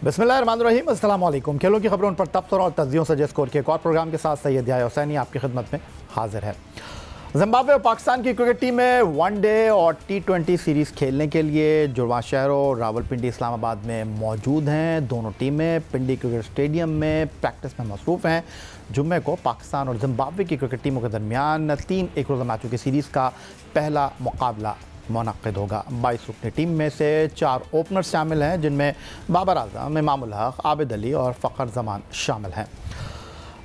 बिस्मिल्लाहिर्रहमानिर्रहीम, अस्सलाम वालेकुम। खेलों की खबरों पर तबसरा और तज्जियों से स्कोर के एक और प्रोग्राम के साथ सैयद याह्या हुसैनी आपकी खिदमत में हाजिर है। जिम्बाब्वे और पाकिस्तान की क्रिकेट टीमें वनडे और T20 सीरीज़ खेलने के लिए जुड़वा शहरों रावलपिंडी इस्लामाबाद में मौजूद हैं। दोनों टीमें पिंडी क्रिकेट स्टेडियम में प्रैक्टिस में मसरूफ़ हैं। जुम्मे को पाकिस्तान और जिम्बाब्वे की क्रिकेट टीमों के दरमियान 3 एक रोज़ा मैचों की सीरीज़ का पहला मुकाबला मुनक़्क़िद होगा। 22 रुकनी टीम में से 4 ओपनर्स शामिल हैं, जिनमें बाबर आज़म, इमामुल हक, आबिद अली और फ़खर ज़मान शामिल हैं।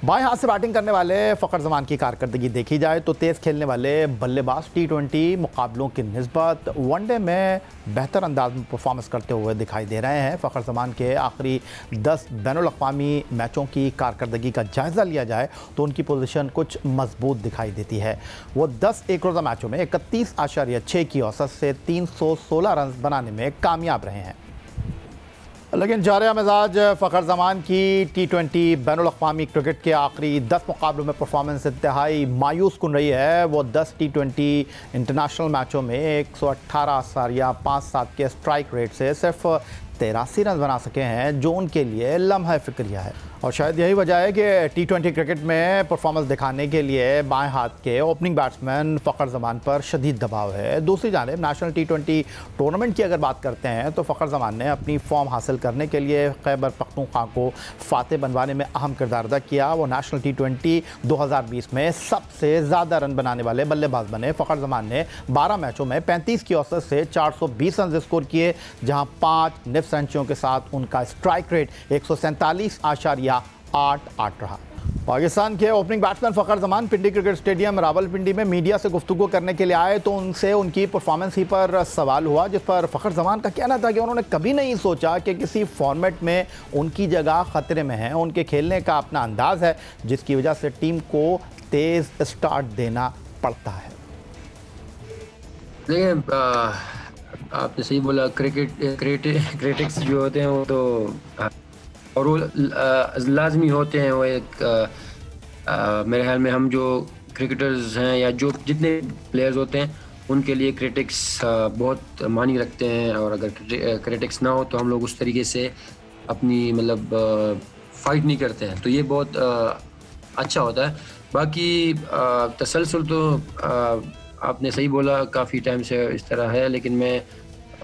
बाएं हाथ से बैटिंग करने वाले फ़खर ज़मान की कारकर्दगी देखी जाए तो तेज़ खेलने वाले बल्लेबाज T20 मुकाबलों की निस्बत वनडे में बेहतर अंदाज में परफॉर्मेंस करते हुए दिखाई दे रहे हैं। फ़खर ज़मान के आखिरी 10 बैनुल-अक़वामी मैचों की कारकर्दगी का जायज़ा लिया जाए तो उनकी पोजीशन कुछ मजबूत दिखाई देती है। वो 10 एक रोज़ा मैचों में 31.6 की औसत से 316 रन बनाने में कामयाब रहे हैं। लेकिन जारिया मिजाज फ़खर ज़मान की T20 बैनुल-अक़वामी क्रिकेट के आखिरी 10 मुकाबलों में परफॉर्मेंस इंतहाई मायूस कुन रही है। वो 10 T20 इंटरनेशनल मैचों में 118.57 के स्ट्राइक रेट से सिर्फ 83 रन बना सके हैं, जो उनके लिए लम्हा फ़िक्रिया है। और शायद यही वजह है कि T20 क्रिकेट में परफॉर्मेंस दिखाने के लिए बाएं हाथ के ओपनिंग बैट्समैन फ़खर ज़मान पर शदीद दबाव है। दूसरी जानिब नेशनल T20 टूर्नामेंट की अगर बात करते हैं तो फ़खर ज़मान ने अपनी फॉर्म हासिल करने के लिए खैबर पख्तूनख्वा को फ़ातेह बनवाने में अहम किरदार अदा किया। वो नेशनल T20 2020 में सबसे ज़्यादा रन बनाने वाले बल्लेबाज बने। फ़खर ज़मान ने 12 मैचों में 35 की औसत से 420 रन स्कोर किए, जहाँ 5 निफ सेंचुरियों के साथ उनका स्ट्राइक रेट 147.88 रहा। पाकिस्तान के ओपनिंग बैट्समैन फ़खर ज़मान पिंडी क्रिकेट स्टेडियम रावलपिंडी में मीडिया से गुफ्तगू करने के लिए आए तो उनसे उनकी परफॉर्मेंस ही पर सवाल हुआ, जिस पर फ़खर ज़मान का कहना था कि उन्होंने कभी नहीं सोचा कि किसी फॉर्मेट में उनकी जगह ख़तरे में है। उनके खेलने का अपना अंदाज़ है, जिसकी वजह से टीम को तेज़ स्टार्ट देना पड़ता है। आपने सही बोला, क्रिटिक्स जो होते हैं वो तो और वो लाजमी होते हैं। वो एक मेरे ख्याल में हम जो क्रिकेटर्स हैं या जो जितने प्लेयर्स होते हैं उनके लिए क्रिटिक्स बहुत मानी रखते हैं, और अगर क्रिटिक्स ना हो तो हम लोग उस तरीके से अपनी मतलब फाइट नहीं करते हैं, तो ये बहुत अच्छा होता है। बाकी तसलसल तो आपने सही बोला, काफ़ी टाइम से इस तरह है, लेकिन मैं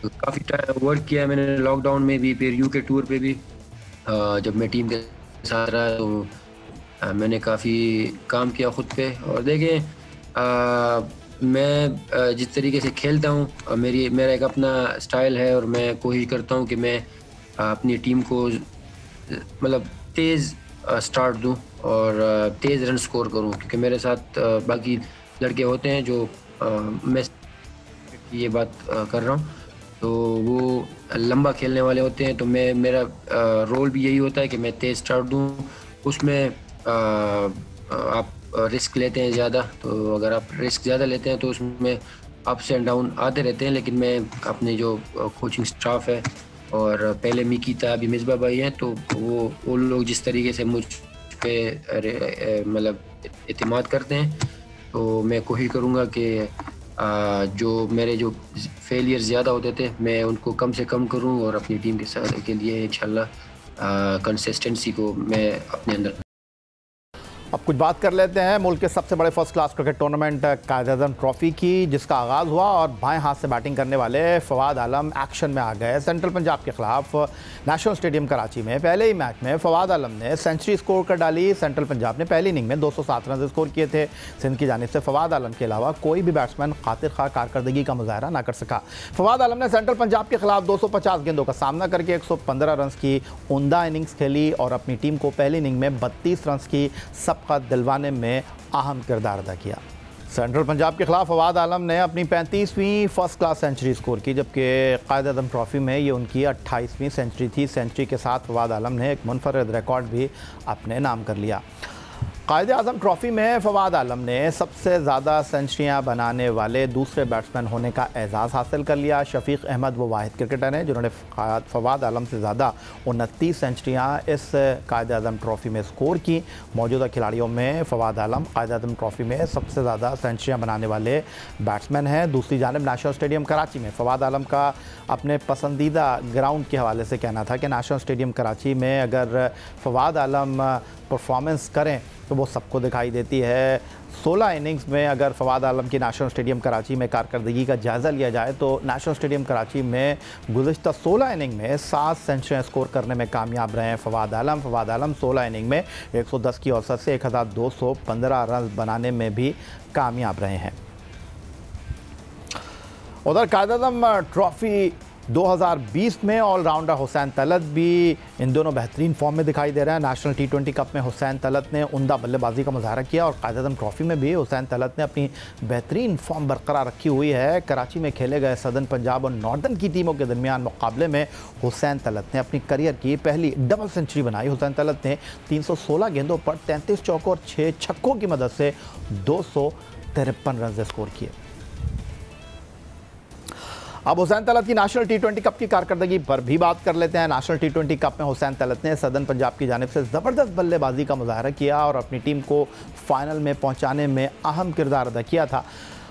काफ़ी टाइम वर्क किया है मैंने लॉकडाउन में भी, फिर यूके टूर पे भी जब मैं टीम के साथ रहा तो मैंने काफ़ी काम किया ख़ुद पे। और देखें मैं जिस तरीके से खेलता हूँ, मेरा एक अपना स्टाइल है, और मैं कोशिश करता हूँ कि मैं अपनी टीम को मतलब तेज़ स्टार्ट दूँ और तेज़ रन स्कोर करूँ, क्योंकि मेरे साथ बाकी लड़के होते हैं जो मैं ये बात कर रहा हूँ तो वो लंबा खेलने वाले होते हैं। तो मेरा रोल भी यही होता है कि मैं तेज़ स्टार्ट दूँ। उसमें आप रिस्क लेते हैं ज़्यादा, तो अगर आप रिस्क ज़्यादा लेते हैं तो उसमें अप्स एंड डाउन आते रहते हैं। लेकिन मैं अपने जो कोचिंग स्टाफ है और पहले मिकीता अभी मिसबा भाई हैं, तो वो लोग जिस तरीके से मुझ पे मतलब एतमाद करते हैं, तो मैं कोशिश करूँगा कि जो मेरे जो फेलियर ज़्यादा होते थे मैं उनको कम से कम करूँ, और अपनी टीम के साथ के लिए इंशाल्लाह कंसिस्टेंसी को मैं अपने अंदर। अब कुछ बात कर लेते हैं मुल्क के सबसे बड़े first class cricket tournament Quaid-e-Azam trophy की, जिसका आगाज़ हुआ और बाएं हाथ से बैटिंग करने वाले फवाद आलम एक्शन में आ गए। सेंट्रल पंजाब के खिलाफ नेशनल स्टेडियम कराची में पहले ही मैच में फवाद आलम ने सेंचुरी स्कोर कर डाली। सेंट्रल पंजाब ने पहली इनिंग में 207 रन स्कोर किए थे। सिंध की जानिब से फवाद आलम के अलावा कोई भी बैट्समैन खातिर खा कारकर्दगी का मुजाहरा ना कर सका। फवाद आलम ने सेंट्रल पंजाब के खिलाफ 250 गेंदों का सामना करके 115 रन की उम्दा इनिंग्स खेली और अपनी टीम को पहली इनिंग में 32 रन की सबकत दिलवाने में अहम किरदार अदा किया। सेंट्रल पंजाब के खिलाफ फवाद आलम ने अपनी 35वीं फर्स्ट क्लास सेंचुरी स्कोर की, जबकि कायद-ए-आज़म ट्रॉफ़ी में ये उनकी 28वीं सेंचुरी थी। सेंचुरी के साथ फवाद आलम ने एक मुनफरद रिकॉर्ड भी अपने नाम कर लिया। कायदे आज़म ट्रॉफ़ी में फवाद आलम ने सबसे ज़्यादा सेंचुरियाँ बनाने वाले दूसरे बैट्समैन होने का एजाज़ हासिल कर लिया। शफीक अहमद वो वाहिद क्रिकेटर हैं जिन्होंने फवाद आलम से ज़्यादा 29 सेंचुरियाँ इस कायदे आज़म ट्रॉफ़ी में स्कोर की। मौजूदा खिलाड़ियों में फवाद आलम कायदे आज़म ट्रॉफ़ी में सबसे ज़्यादा सेंचुरियाँ बनाने वाले बैट्समैन हैं। दूसरी जानिब नेशनल स्टेडियम कराची में फवाद आलम का अपने पसंदीदा ग्राउंड के हवाले से कहना था कि नेशनल स्टेडियम कराची में अगर फवाद आलम परफॉर्मेंस करें तो वो सबको दिखाई देती है। 16 इनिंग्स में अगर फवाद आलम की नेशनल स्टेडियम कराची में कारकर्दगी का जायज़ा लिया जाए तो नेशनल स्टेडियम कराची में गुज़िश्ता 16 इनिंग में 7 सेंचुरियाँ स्कोर करने में कामयाब रहे हैं फवाद आलम 16 इनिंग में 110 की औसत से 1215 रन बनाने में भी कामयाब रहे हैं। उधर कायदे आज़म ट्रॉफ़ी 2020 में ऑलराउंडर हुसैन तलत भी इन दोनों बेहतरीन फॉर्म में दिखाई दे रहे हैं। नेशनल T20 कप में हुसैन तलत ने उम्दा बल्लेबाजी का मुजाहरा किया और कायदे आज़म ट्रॉफ़ी में भी हुसैन तलत ने अपनी बेहतरीन फॉर्म बरकरार रखी हुई है। कराची में खेले गए सदर्न पंजाब और नॉर्दर्न की टीमों के दरमियान मुकाबले में हुसैन तलत ने अपनी करियर की पहली डबल सेंचुरी बनाई। हुसैन तलत ने 316 गेंदों पर 33 चौकों और 6 छक्कों की मदद से 253 रन स्कोर किए। अब हुसैन तलत की नेशनल T20 कप की कारकर्दगी पर भी बात कर लेते हैं। नेशनल T20 कप में हुसैन तलत ने सदर्न पंजाब की जानिब से ज़बरदस्त बल्लेबाजी का मुजाहरा किया और अपनी टीम को फाइनल में पहुंचाने में अहम किरदार अदा किया था।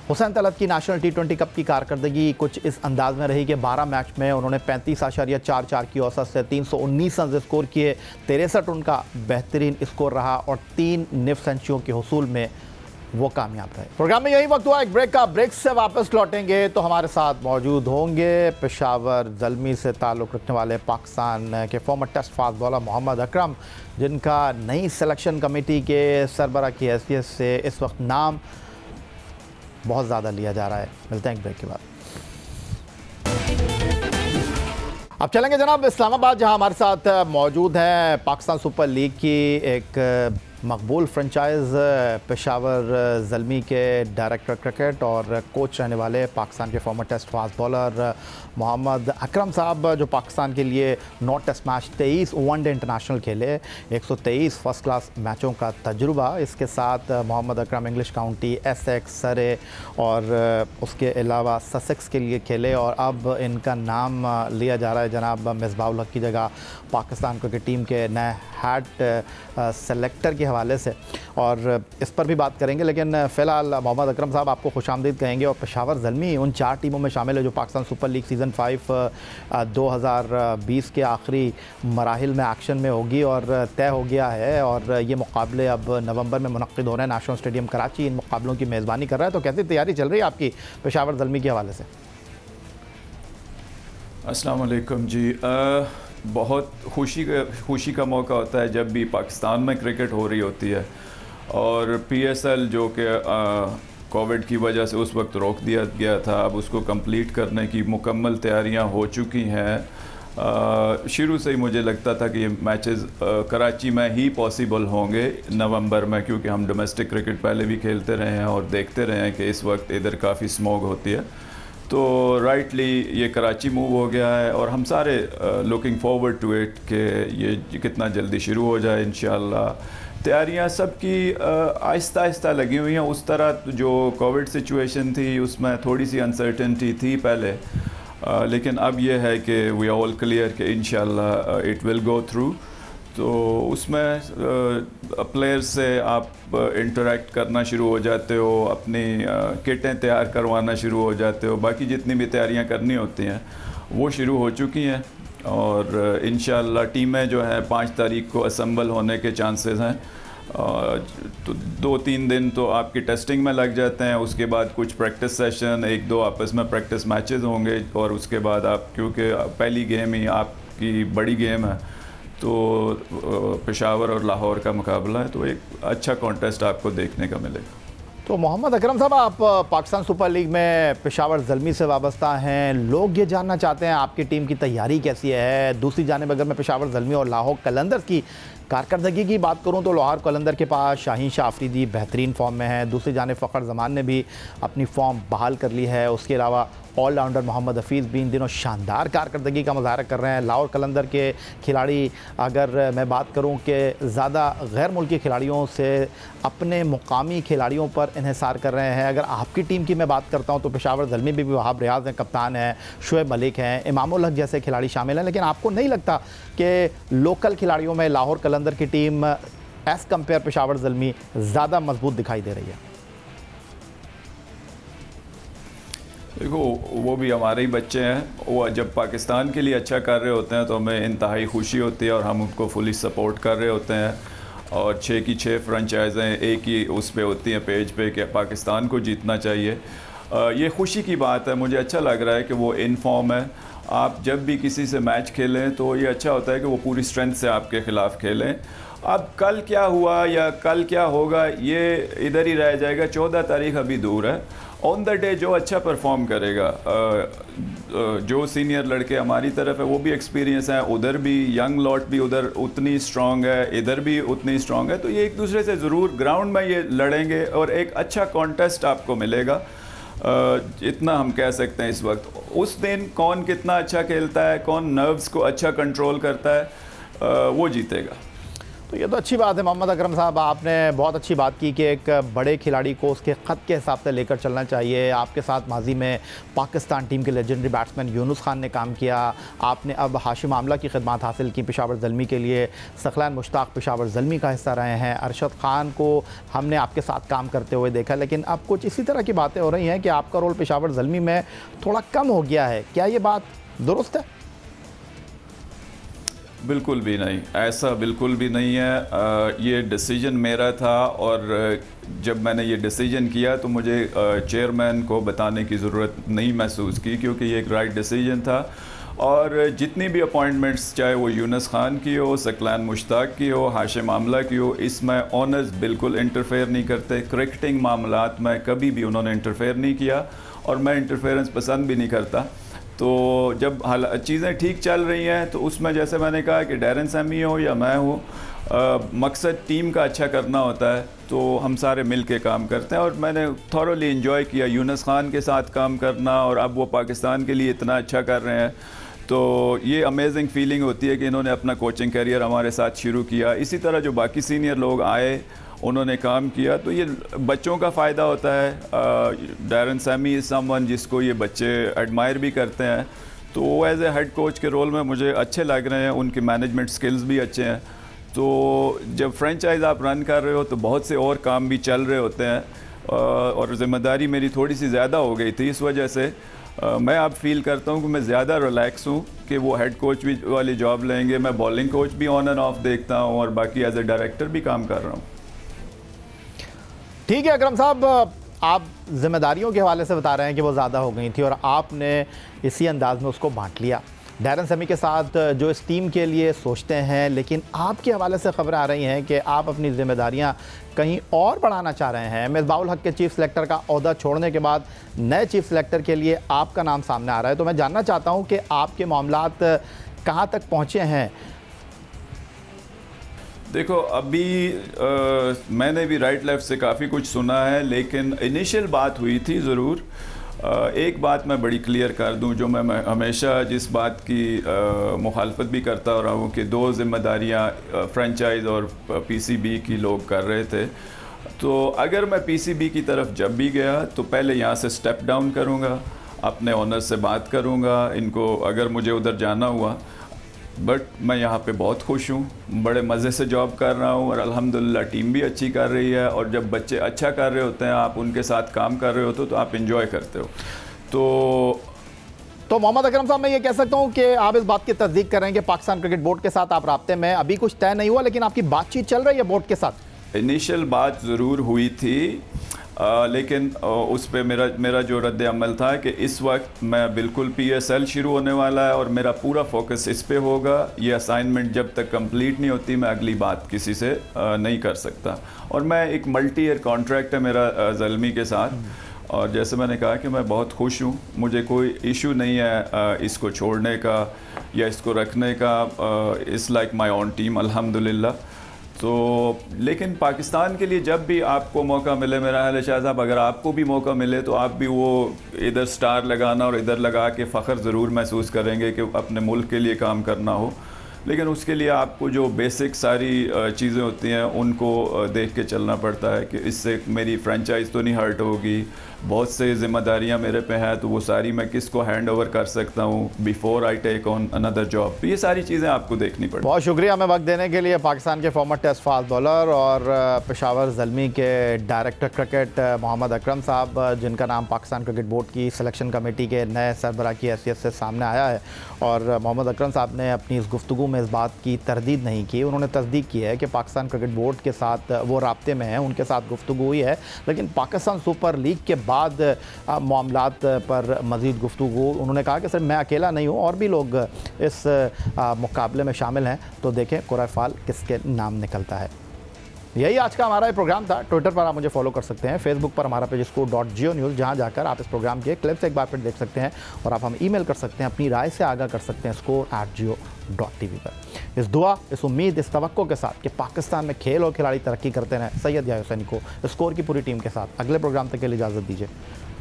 हुसैन तलत की नेशनल T20 कप की कारकर्दगी कुछ इस अंदाज में रही कि 12 मैच में उन्होंने 35.44 की औसत से 319 रन स्कोर किए। 63 उनका बेहतरीन स्कोर रहा और 3 निफ सेंचुरियों के हुसूल में वो कामयाब रहे। प्रोग्राम में यही वक्त हुआ एक ब्रेक का। ब्रेक से वापस लौटेंगे तो हमारे साथ मौजूद होंगे पेशावर ज़ल्मी से ताल्लुक़ रखने वाले पाकिस्तान के former test fast bowler Mohammad Akram, जिनका नई सिलेक्शन कमेटी के सरबरा की हैसियत से इस वक्त नाम बहुत ज़्यादा लिया जा रहा है। मिलते हैं एक ब्रेक के बाद। अब चलेंगे जनाब इस्लामाबाद, जहां हमारे साथ मौजूद है पाकिस्तान सुपर लीग की एक मकबूल फ्रेंचाइज पेशावर ज़ल्मी के डायरेक्टर क्रिकेट और कोच रहने वाले पाकिस्तान के former test fast bowler Mohammad Akram sahab, जो पाकिस्तान के लिए 9 टेस्ट मैच 23 वनडे इंटरनेशनल खेले, 123 फर्स्ट क्लास मैचों का तजुर्बा। इसके साथ Mohammad Akram English county, Essex, सरे और उसके अलावा ससेक्स के लिए खेले और अब इनका नाम लिया जा रहा है जनाब मिसबाह-उल हक की जगह पाकिस्तान क्रिकेट टीम के नए हेड सेलेक्टर के हवाले से, और इस पर भी बात करेंगे। लेकिन फ़िलहाल मोहम्मद अकरम साहब आपको खुशामदीद कहेंगे। और पेशावर ज़ल्मी उन 4 टीमों में शामिल है जो पाकिस्तान सुपर लीग सीज़न 5 2020 के आखिरी मराहिल में एक्शन में होगी और तय हो गया है, और ये मुकाबले अब नवंबर में मुनक्किद हो रहे हैं। नेशनल स्टेडियम कराची इन मुकाबलों की मेज़बानी कर रहा है, तो कैसी तैयारी चल रही है आपकी पेशावर ज़ल्मी के हवाले से? अस्सलाम वालेकुम जी। बहुत खुशी का मौका होता है जब भी पाकिस्तान में क्रिकेट हो रही होती है, और PSL जो कि कोविड की वजह से उस वक्त रोक दिया गया था, अब उसको कंप्लीट करने की मुकम्मल तैयारियां हो चुकी हैं। शुरू से ही मुझे लगता था कि ये मैचेस कराची में ही पॉसिबल होंगे नवंबर में, क्योंकि हम डोमेस्टिक क्रिकेट पहले भी खेलते रहे हैं और देखते रहे हैं कि इस वक्त इधर काफ़ी स्मॉग होती है। तो राइटली ये कराची मूव हो गया है और हम सारे लुकिंग फॉरवर्ड टू इट कि ये कितना जल्दी शुरू हो जाए इंशाल्लाह। तैयारियां सबकी आहिस्ता आहिस्ता लगी हुई हैं। उस तरह जो कोविड सिचुएशन थी उसमें थोड़ी सी अनसर्टेनिटी थी पहले, लेकिन अब ये है कि वी आर ऑल क्लियर कि इंशाल्लाह इट विल गो थ्रू। तो उसमें प्लेयर्स से आप इंटरेक्ट करना शुरू हो जाते हो, अपनी किटें तैयार करवाना शुरू हो जाते हो, बाकी जितनी भी तैयारियां करनी होती हैं वो शुरू हो चुकी हैं, और इंशाल्लाह टीमें जो है 5 तारीख को असम्बल होने के चांसेस हैं। तो 2-3 दिन तो आपकी टेस्टिंग में लग जाते हैं, उसके बाद कुछ प्रैक्टिस सेशन, 1-2 आपस में प्रैक्टिस मैचेस होंगे, और उसके बाद आप, क्योंकि पहली गेम ही आपकी बड़ी गेम है, तो पेशावर और लाहौर का मुकाबला है, तो एक अच्छा कॉन्टेस्ट आपको देखने का मिलेगा। तो मोहम्मद अकरम साहब, आप पाकिस्तान सुपर लीग में पेशावर ज़ल्मी से वाबस्ता हैं, लोग ये जानना चाहते हैं आपकी टीम की तैयारी कैसी है। दूसरी जानिब अगर मैं पेशावर ज़ल्मी और लाहौर कलंदर्स की कारकर्दगी की बात करूं तो लाहौर कलंदर के पास शाहीन शाह अफरीदी बेहतरीन फॉर्म में है, दूसरी जानिब फ़खर ज़मान ने भी अपनी फॉर्म बहाल कर ली है, उसके अलावा ऑलराउंडर मोहम्मद हफीज़ भी इन दिनों शानदार कारकर्दगी का मुजाहरा कर रहे हैं। लाहौर कलंदर के खिलाड़ी, अगर मैं बात करूं कि ज़्यादा गैर मुल्की खिलाड़ियों से अपने मुकामी खिलाड़ियों पर इन्हिसार कर रहे हैं। अगर आपकी टीम की मैं बात करता हूं तो पेशावर ज़ल्मी भी वहाब रियाज़ हैं, कप्तान हैं, शुएब मलिक हैं, इमामुल हक जैसे खिलाड़ी शामिल हैं। लेकिन आपको नहीं लगता कि लोकल खिलाड़ियों में लाहौर कलंदर की team as compare Peshawar Zalmi ज़्यादा मजबूत दिखाई दे रही है? देखो, वो भी हमारे ही बच्चे हैं। वो जब पाकिस्तान के लिए अच्छा कर रहे होते हैं तो हमें इंतहाई खुशी होती है और हम उनको फुली सपोर्ट कर रहे होते हैं। और 6 की 6 फ्रेंचाइज़ें एक ही उस पे होती हैं पेज पे कि पाकिस्तान को जीतना चाहिए। ये खुशी की बात है। मुझे अच्छा लग रहा है कि वो इन फॉर्म है। आप जब भी किसी से मैच खेलें तो ये अच्छा होता है कि वो पूरी स्ट्रेंथ से आपके ख़िलाफ़ खेलें। अब कल क्या हुआ या कल क्या होगा ये इधर ही रह जाएगा। 14 तारीख अभी दूर है। ऑन द डे जो अच्छा परफॉर्म करेगा, जो सीनियर लड़के हमारी तरफ है वो भी एक्सपीरियंस है, उधर भी यंग लॉट भी उधर उतनी स्ट्रांग है, इधर भी उतनी स्ट्रांग है। तो ये एक दूसरे से ज़रूर ग्राउंड में ये लड़ेंगे और एक अच्छा कॉन्टेस्ट आपको मिलेगा। इतना हम कह सकते हैं इस वक्त। उस दिन कौन कितना अच्छा खेलता है, कौन नर्व्स को अच्छा कंट्रोल करता है, वो जीतेगा। तो ये तो अच्छी बात है मोहम्मद अकरम साहब, आपने बहुत अच्छी बात की कि एक बड़े खिलाड़ी को उसके ख़त के हिसाब से लेकर चलना चाहिए। आपके साथ माजी में पाकिस्तान टीम के लेजेंडरी बैट्समैन यूनुस खान ने काम किया। आपने अब हाशिम आमला की खिदमत हासिल की पेशावर ज़ल्मी के लिए। सखलान मुश्ताक पेशावर ज़ल्मी का हिस्सा रहे हैं। अरशद ख़ान को हमने आपके साथ काम करते हुए देखा। लेकिन अब कुछ इसी तरह की बातें हो रही हैं कि आपका रोल पेशावर ज़ल्मी में थोड़ा कम हो गया है। क्या ये बात दुरुस्त है? बिल्कुल भी नहीं, ऐसा बिल्कुल भी नहीं है। ये डिसीजन मेरा था और जब मैंने ये डिसीजन किया तो मुझे चेयरमैन को बताने की ज़रूरत नहीं महसूस की, क्योंकि ये एक राइट डिसीजन था। और जितनी भी अपॉइंटमेंट्स, चाहे वो यूनुस खान की हो, सकलान मुश्ताक की हो, हाशिम आमला की हो, इसमें ऑनर्स बिल्कुल इंटरफेयर नहीं करते। क्रिकेटिंग मामलात में कभी भी उन्होंने इंटरफेयर नहीं किया और मैं इंटरफेरेंस पसंद भी नहीं करता। तो जब चीज़ें ठीक चल रही हैं तो उसमें जैसे मैंने कहा कि डैरन सैमी हो या मैं हो, मकसद टीम का अच्छा करना होता है। तो हम सारे मिल के काम करते हैं और मैंने थॉरोली इन्जॉय किया यूनुस खान के साथ काम करना। और अब वो पाकिस्तान के लिए इतना अच्छा कर रहे हैं तो ये अमेजिंग फीलिंग होती है कि इन्होंने अपना कोचिंग करियर हमारे साथ शुरू किया। इसी तरह जो बाकी सीनियर लोग आए, उन्होंने काम किया, तो ये बच्चों का फ़ायदा होता है। डैरन सैमी इज़ समवन जिसको ये बच्चे एडमायर भी करते हैं। तो वो एज ए हेड कोच के रोल में मुझे अच्छे लग रहे हैं। उनके मैनेजमेंट स्किल्स भी अच्छे हैं। तो जब फ्रेंचाइज आप रन कर रहे हो तो बहुत से और काम भी चल रहे होते हैं और ज़िम्मेदारी मेरी थोड़ी सी ज़्यादा हो गई थी। इस वजह से मैं अब फील करता हूँ कि मैं ज़्यादा रिलैक्स हूँ कि वो हेड कोच भी वाली जॉब लेंगे। मैं बॉलिंग कोच भी ऑन एंड ऑफ देखता हूँ और बाकी एज ए डायरेक्टर भी काम कर रहा हूँ। ठीक है अकरम साहब, आप जिम्मेदारियों के हवाले से बता रहे हैं कि वो ज़्यादा हो गई थी और आपने इसी अंदाज में उसको बांट लिया। डैरन सैमी के साथ जो इस टीम के लिए सोचते हैं, लेकिन आपके हवाले से खबरें आ रही हैं कि आप अपनी जिम्मेदारियां कहीं और बढ़ाना चाह रहे हैं। मिसबाहुल हक के चीफ सेलेक्टर का ओहदा छोड़ने के बाद नए चीफ सेलेक्टर के लिए आपका नाम सामने आ रहा है। तो मैं जानना चाहता हूँ कि आपके मामलात कहाँ तक पहुँचे हैं। देखो, अभी मैंने भी राइट लेफ़्ट से काफ़ी कुछ सुना है, लेकिन इनिशियल बात हुई थी ज़रूर। एक बात मैं बड़ी क्लियर कर दूं, जो मैं हमेशा जिस बात की मुखालफत भी करता रहा हूँ कि 2 ज़िम्मेदारियाँ फ्रेंचाइज और पीसीबी की लोग कर रहे थे। तो अगर मैं पीसीबी की तरफ जब भी गया तो पहले यहाँ से स्टेप डाउन करूँगा, अपने ओनर से बात करूँगा इनको अगर मुझे उधर जाना हुआ। बट मैं यहाँ पे बहुत खुश हूँ, बड़े मज़े से जॉब कर रहा हूँ और अल्हम्दुलिल्लाह टीम भी अच्छी कर रही है। और जब बच्चे अच्छा कर रहे होते हैं, आप उनके साथ काम कर रहे होते हो तो आप इंजॉय करते हो। तो मोहम्मद अकरम साहब, मैं ये कह सकता हूँ कि आप इस बात की तस्दीक कर रहे हैं कि पाकिस्तान क्रिकेट बोर्ड के साथ आप राब्ते में, अभी कुछ तय नहीं हुआ लेकिन आपकी बातचीत चल रही है बोर्ड के साथ? इनिशियल बात ज़रूर हुई थी, लेकिन उस पर मेरा जो रद्द अमल था कि इस वक्त मैं बिल्कुल PSL शुरू होने वाला है और मेरा पूरा फोकस इस पे होगा। ये असाइनमेंट जब तक कंप्लीट नहीं होती मैं अगली बात किसी से नहीं कर सकता। और मैं एक मल्टी ईयर कॉन्ट्रैक्ट है मेरा ज़ल्मी के साथ और जैसे मैंने कहा कि मैं बहुत खुश हूँ, मुझे कोई इशू नहीं है इसको छोड़ने का या इसको रखने का। It's like my own team अल्हम्दुलिल्लाह। तो लेकिन पाकिस्तान के लिए जब भी आपको मौका मिले, मेरा ख्याल है शाह साहब, अगर आपको भी मौका मिले तो आप भी वो इधर स्टार लगाना और इधर लगा के फ़ख्र ज़रूर महसूस करेंगे कि अपने मुल्क के लिए काम करना हो। लेकिन उसके लिए आपको जो बेसिक सारी चीज़ें होती हैं उनको देख के चलना पड़ता है कि इससे मेरी फ्रेंचाइज तो नहीं हर्ट होगी, बहुत से ज़िम्मेदारियां मेरे पे हैं, तो वो सारी मैं किसको हैंड ओवर कर सकता हूँ before I take on another job. तो ये सारी चीज़ें आपको देखनी पड़ती। बहुत शुक्रिया हमें वक्त देने के लिए। पाकिस्तान के फॉर्मर टेस्ट फास्ट बॉलर और पेशावर ज़ल्मी के डायरेक्टर क्रिकेट मोहम्मद अकरम साहब, जिनका नाम पाकिस्तान क्रिकेट बोर्ड की सिलेक्शन कमेटी के नए सरबराह की हैसियत से सामने आया है। और मोहम्मद अकरम साहब ने अपनी इस गुफ्तगू में इस बात की तरदीद नहीं की, उन्होंने तस्दीक की है कि पाकिस्तान क्रिकेट बोर्ड के साथ वो राब्ते में हैं, उनके साथ गुफ्तगू हुई है, लेकिन पाकिस्तान सुपर लीग के बाद मामलात पर मज़ीद गुफ्तगू। उन्होंने कहा कि सर मैं अकेला नहीं हूँ, और भी लोग इस मुकाबले में शामिल हैं, तो देखें कुर्रा फाल किसके नाम निकलता है। यही आज का हमारा ये प्रोग्राम था। ट्विटर पर आप मुझे फॉलो कर सकते हैं, फेसबुक पर हमारा पेज score.geo न्यूज़, जहां जाकर आप इस प्रोग्राम के क्लिप्स एक बार फिर देख सकते हैं, और आप हम ईमेल कर सकते हैं, अपनी राय से आगाह कर सकते हैं score@geo.tv पर। इस दुआ, इस उम्मीद, इस तवक्को के साथ कि पाकिस्तान में खेल और खिलाड़ी तरक्की करते रहें, सैयद याह्या हुसैनी को स्कोर की पूरी टीम के साथ अगले प्रोग्राम तक के लिए इजाज़त दीजिए।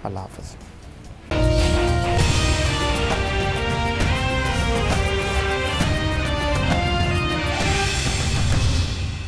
अल्लाह हाफ़िज़।